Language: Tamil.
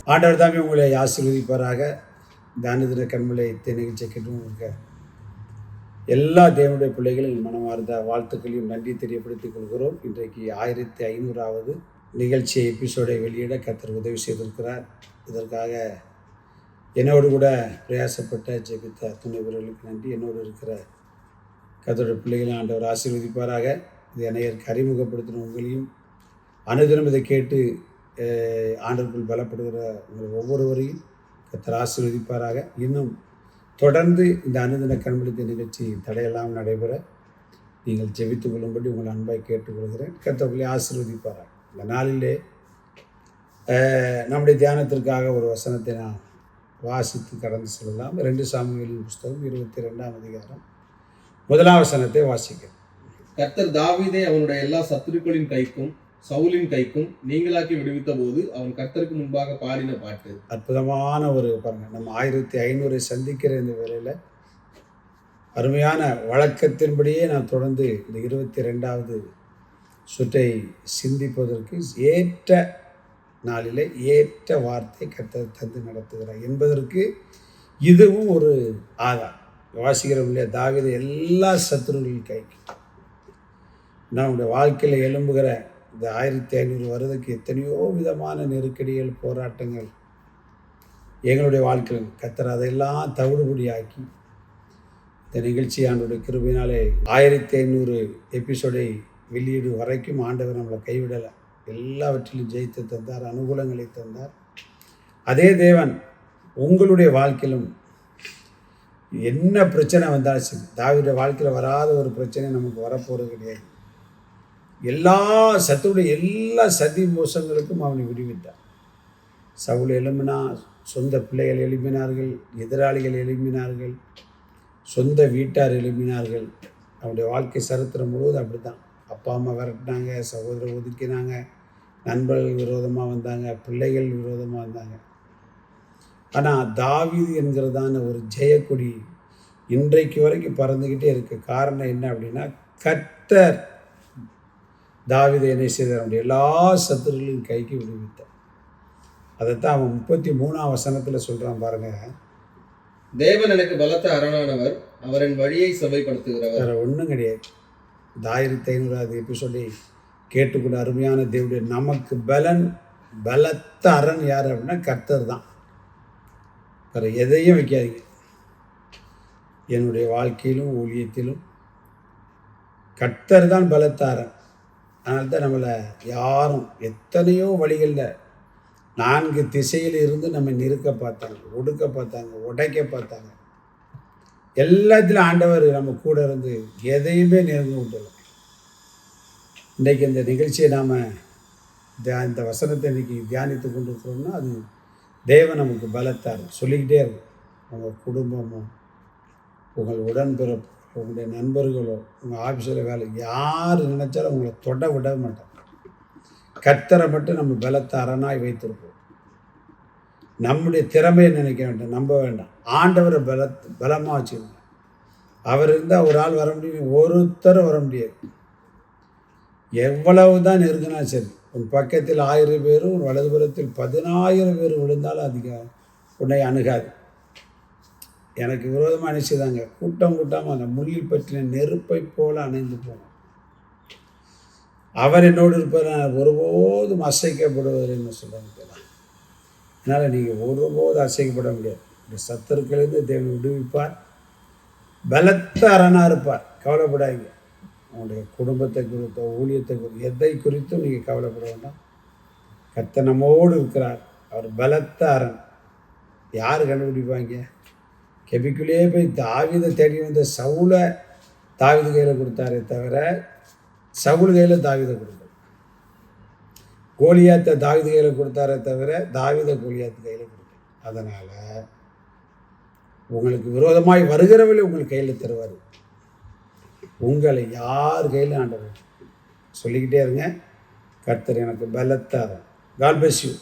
ஆண்டவர் தாமே உங்களை ஆசீர்வதிப்பாராக. தியான கண்மலை நிகழ்ச்சியை கேட்டு இருக்க எல்லா தேவனுடைய பிள்ளைகளும் மனமார்ந்த வாழ்த்துக்களையும் நன்றி தெரியப்படுத்திக் கொள்கிறோம். இன்றைக்கு 1500வது நிகழ்ச்சி எபிசோடை வெளியிட கர்த்தர் உதவி செய்திருக்கிறார். இதற்காக என்னோடு கூட பிரயாசப்பட்ட ஜெபித்த துணை வீரர்களுக்கு நன்றி. என்னோடு இருக்கிற கர்த்தருடைய பிள்ளைகளும் ஆண்டவர் ஆசீர்வதிப்பாராக. இது அனைவருக்கு அறிமுகப்படுத்தின உங்களையும் அனுதினம் இதை கேட்டு ஆண்டவருக்குள் பலப்படுகிற உங்கள் ஒவ்வொருவரையும் கர்த்தர் ஆசீர்வதிப்பாராக. இன்னும் தொடர்ந்து இந்த அனுதின கண்பிடித்த நிகழ்ச்சி தடையெல்லாம் நடைபெற நீங்கள் ஜெபித்துக் கொள்ளும்படி உங்கள் அன்பாய் கேட்டுக்கொள்கிறேன். கர்த்தர்களை ஆசீர்வதிப்பாராக. இந்த நாளிலே நம்முடைய தியானத்திற்காக ஒரு வசனத்தை நான் வாசித்து கடந்து செல்லலாம். 2 சாமுவேலின் புஸ்தகம் 22ஆம் அதிகாரம் 1ஆம் வசனத்தை வாசிக்கிறேன். கர்த்தர் தாவீதை அவனுடைய எல்லா சத்துருக்களின் கைக்கும் சவுலின் கைக்கும் நீங்களாக்கி விடுவித்த போது அவன் கர்த்தருக்கு முன்பாக பாடின பாட்டு. அற்புதமான ஒரு பாருங்க. நம்ம 1500 சந்திக்கிற இந்த வேளையில் அருமையான வழக்கத்தின்படியே நான் தொடர்ந்து இந்த 22வது சுற்றை சிந்திப்பதற்கு ஏற்ற நாளில் ஏற்ற வார்த்தை கர்த்தர் தந்து நடத்துகிறார் என்பதற்கு இதுவும் ஒரு ஆதாரம். வாசிக்கிறோம் இல்லையா, தாவீது எல்லா சத்துருக்களின் கைக்கு. நம்முடைய வாழ்க்கையில் எழும்புகிற இந்த 1500 வருடத்துக்கு எத்தனையோ விதமான நெருக்கடிகள், போராட்டங்கள் எங்களுடைய வாழ்க்கையில் கர்த்தர் அதையெல்லாம் தவிடுபடியாக்கி இந்த நிகழ்ச்சி ஆண்டோடைய கிருபையினாலே 1500 எபிசோடை வெளியீடு வரைக்கும் ஆண்டவர் நம்மளை கைவிடலை. எல்லாவற்றிலும் ஜெயித்து தந்தார், அனுகூலங்களை தந்தார். அதே தேவன் உங்களுடைய வாழ்க்கையிலும் என்ன பிரச்சனை வந்தாலும் சரி, தாவீதுடைய வாழ்க்கையில் வராத ஒரு பிரச்சனை நமக்கு வரப்போகிறது கிடையாது. எல்லா சத்துடைய எல்லா சதி மோசங்களுக்கும் அவனை விடுவித்தார். சவுல் எழும்பினா, சொந்த பிள்ளைகள் எழுப்பினார்கள், எதிராளிகள் எழுப்பினார்கள், சொந்த வீட்டார் எழுப்பினார்கள். அவனுடைய வாழ்க்கை சரித்திரம் முழுவதும் அப்படி தான். அப்பா அம்மா விரட்டினாங்க, சகோதரர் ஒதுக்கினாங்க, நண்பர்கள் விரோதமாக வந்தாங்க, பிள்ளைகள் விரோதமாக வந்தாங்க. ஆனால் தாவீது என்கிறதான ஒரு ஜெயக்கொடி இன்றைக்கு வரைக்கும் பறந்துக்கிட்டே இருக்கு. காரணம் என்ன அப்படின்னா, கர்த்தர் தாவீதை என்ன செய்தார்? அவனுடைய எல்லா சத்துருகளின் கைக்கு விடுவித்தார். அதைத்தான் அவன் 33ஆம் வசனத்தில் சொல்கிறான் பாருங்க. தேவன் எனக்கு பலத்த அரணானவர், அவரின் வழியை செவ்வாய்ப்படுத்துகிறவர். வேறு ஒன்றும் கிடையாது. 1500வது எபிசோடை கேட்டுக்கொண்ட அருமையான தேவனுடைய நமக்கு பலத்த அரண் யார் அப்படின்னா கர்த்தர் தான். வேறு எதையும் வைக்காதீங்க. என்னுடைய வாழ்க்கையிலும் ஊழியத்திலும் கர்த்தர் தான் பலத்த அரண். அதனால தான் நம்மளை யாரும் எத்தனையோ வழிகளில் 4 திசையில் இருந்து நம்ம நிறுக்க பார்த்தாங்க, ஒடுக்க பார்த்தாங்க, உடைக்க பார்த்தாங்க. எல்லாத்திலும் ஆண்டவர் நம்ம கூட இருந்து எதையுமே நெருங்க விடலை. இன்றைக்கி இந்த நிகழ்ச்சியை நாம் இந்த வசனத்தை இன்றைக்கி தியானித்து கொண்டு இருக்கிறோம்னா அது தேவன் நமக்கு பலத்தார். சொல்லிக்கிட்டே இருக்கும். உங்கள் குடும்பமோ, உங்கள் உடன்பிறப்பு, உங்களுடைய நண்பர்களோ, உங்கள் ஆஃபீஸில் வேலை யார் நினச்சாலும் உங்களை தொட விட மாட்டாங்க. கர்த்தரை மட்டும் நம்ம பலத்த அரணாய் வைத்திருப்போம். நம்முடைய திறமையை நினைக்க வேண்டாம், நம்ப வேண்டாம். ஆண்டவரை பலமாக வச்சுக்கோங்க. அவர் இருந்தால் ஒரு ஆள் வர முடியும், ஒருத்தரும் வர முடியாது. எவ்வளவு தான் நெருங்கினா சரி, உன் பக்கத்தில் 1000 பேரும் உன் வலதுபுறத்தில் 10000 பேர் விழுந்தாலும் அதிகம் உன்னை அணுகாது. எனக்கு விரோதமாக அணைச்சிதாங்க கூட்டமாக அந்த முள்ளில் பற்றின நெருப்பை போல அணைந்து போனோம். அவர் என்னோடு இருப்பதை நான் ஒருபோதும் அசைக்கப்படுவதில்லைன்னு சொல்லுவாங்க. அதனால் நீங்கள் ஒருபோதும் அசைக்கப்பட முடியாது. இந்த சத்துருக்களிலிருந்து தேவன் விடுவிப்பார், பலத்த அரணாக இருப்பார். கவலைப்படாதீங்க. உங்களுடைய குடும்பத்தை குறித்தோ, ஊழியத்தை குறித்தோ, எதை குறித்தும் நீங்கள் கவலைப்பட வேண்டாம். கர்த்தர் நம்மோடு இருக்கிறார். அவர் பலத்த அரண். யார் கண்டுபிடிப்பாங்க? கெபிக்குள்ளேயே போய் தாவீதை தேடி வந்த சவுலை தாவீது கையில் கொடுத்தாரே தவிர சவுல் கையில் தாவீதை கொடுத்தார். கோலியாத்தை தாவீது கையில் கொடுத்தாரே தவிர தாவீதை கோலியாத்து கையில் கொடுத்தார். அதனால் உங்களுக்கு விரோதமாய் வருகிறவர்களே உங்கள் கையில் தருவார். உங்களை யார் கையில் ஆண்டவர் சொல்லிக்கிட்டே இருங்க. கர்த்தர் எனக்கு பலத்தார். God bless you.